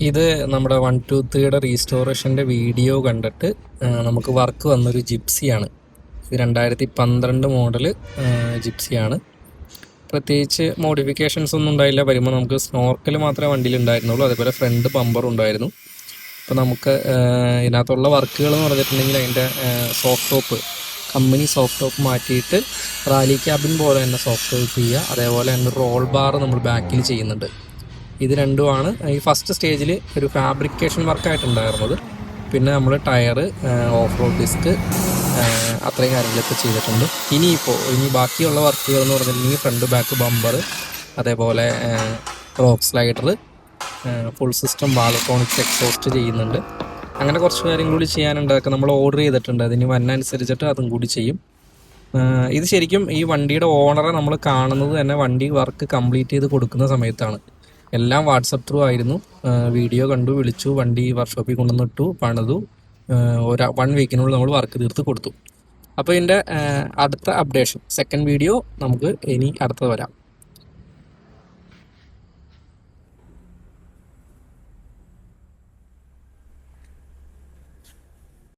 ഇത് നമ്മുടെ 123യുടെ റീസ്റ്റോറേഷൻ്റെ വീഡിയോ കണ്ടിട്ട് നമുക്ക് വർക്ക് വന്നൊരു ജിപ്സിയാണ്. ഇത് 2012 മോഡൽ ജിപ്സിയാണ്. പ്രത്യേകിച്ച് മോഡിഫിക്കേഷൻസ് ഒന്നും ഉണ്ടായില്ല. വരുമ്പോൾ നമുക്ക് സ്നോർക്കൽ മാത്രമേ വണ്ടിയിൽ ഉണ്ടായിരുന്നുള്ളൂ. അതേപോലെ ഫ്രണ്ട് ബമ്പർ ഉണ്ടായിരുന്നു. അപ്പോൾ നമുക്ക് ഇതിനകത്തുള്ള വർക്കുകൾ എന്ന് പറഞ്ഞിട്ടുണ്ടെങ്കിൽ അതിൻ്റെ soft top, company soft top മാറ്റിയിട്ട് റാലി ക്യാബിൻ പോലെ തന്നെ സോഫ്റ്റ് ടോപ്പ് ചെയ്യുക. അതേപോലെ തന്നെ റോൾ ബാർ നമ്മൾ ബാക്കിൽ ചെയ്യുന്നുണ്ട്. ഇത് രണ്ടുമാണ് ഈ ഫസ്റ്റ് സ്റ്റേജിൽ ഒരു ഫാബ്രിക്കേഷൻ വർക്കായിട്ടുണ്ടായിരുന്നത്. പിന്നെ നമ്മൾ ടയറ്, ഓഫ് റോഡ് ഡിസ്ക്, അത്രയും കാര്യങ്ങളൊക്കെ ചെയ്തിട്ടുണ്ട്. ഇനി ബാക്കിയുള്ള വർക്കുകൾ എന്ന് പറഞ്ഞിട്ടുണ്ടെങ്കിൽ ഫ്രണ്ട് ബാക്ക് ബമ്പർ, അതേപോലെ റോക്ക് സ്ലൈഡർ, ഫുൾ സിസ്റ്റം ബാൾട്രോണിക്സ് എക്സോസ്റ്റ് ചെയ്യുന്നുണ്ട്. അങ്ങനെ കുറച്ച് കാര്യങ്ങൾ കൂടി ചെയ്യാനുണ്ട്. അതൊക്കെ നമ്മൾ ഓർഡർ ചെയ്തിട്ടുണ്ട്. അതിന് വന്നനുസരിച്ചിട്ട് അതും കൂടി ചെയ്യും. ഇത് ശരിക്കും ഈ വണ്ടിയുടെ ഓണറെ നമ്മൾ കാണുന്നത് തന്നെ വണ്ടി വർക്ക് കംപ്ലീറ്റ് ചെയ്ത് കൊടുക്കുന്ന സമയത്താണ്. എല്ലാം വാട്സപ്പ് ത്രൂ ആയിരുന്നു. വീഡിയോ കണ്ടു, വിളിച്ചു, വണ്ടി വർക്ക്ഷോപ്പിൽ കൊണ്ടുവന്നിട്ടു, പണിതു. 1 വീക്കിനുള്ളിൽ നമ്മൾ വർക്ക് തീർത്ത് കൊടുത്തു. അപ്പോൾ ഇതിൻ്റെ അടുത്ത അപ്ഡേഷൻ, സെക്കൻഡ് വീഡിയോ നമുക്ക് ഇനി അടുത്തത് വരാം.